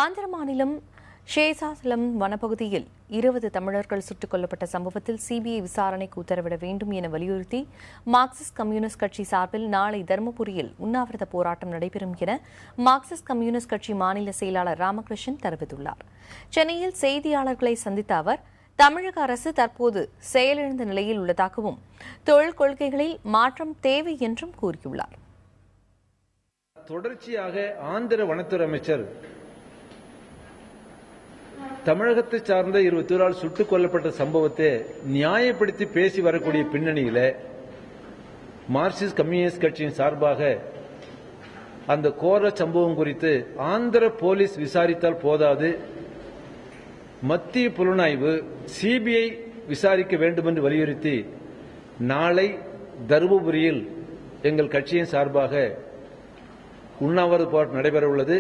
ஆந்திர மாநிலம் ஷேசாசலம் வனப்பகுதியில் 20 தமிழர்கள் சுட்டுக் கொல்லப்பட்ட சம்பவத்தில் சிபிஐ விசாரணைக்கு உத்தரவிட வேண்டும் என வலியுறுத்தி மார்க்சிஸ்ட் கம்யூனிஸ்ட் கட்சி சார்பில் நாளை தருமபுரியில் உண்ணாவிரத போராட்டம் நடைபெறும் என மார்க்சிஸ்ட் கம்யூனிஸ்ட் கட்சி மாநில செயலாளர் ராமகிருஷ்ணன் தெரிவித்துள்ளார். சென்னையில் செய்தியாளர்களை சந்தித்த அவர், தமிழக அரசு தற்போது செயலிழந்த நிலையில் உள்ளதாகவும் தொழில் கொள்கைகளில் மாற்றம் தேவை என்றும் கூறியுள்ளார். தொடர்ச்சியாக ஆந்திர வனத்துறை அமைச்சர் தமிழகத்தை சார்ந்த 21 சுட்டுக் கொல்லப்பட்ட சம்பவத்தை நியாயப்படுத்தி பேசி வரக்கூடிய பின்னணியில் மார்க்சிஸ்ட் கம்யூனிஸ்ட் கட்சியின் சார்பாக அந்த கோர சம்பவம் குறித்து ஆந்திர போலீஸ் விசாரித்தால் போதாது, மத்திய புலனாய்வு சிபிஐ விசாரிக்க வேண்டும் என்று வலியுறுத்தி நாளை தருமபுரியில் எங்கள் கட்சியின் சார்பாக உண்ணாவிரத போராட்டம் நடைபெற உள்ளது.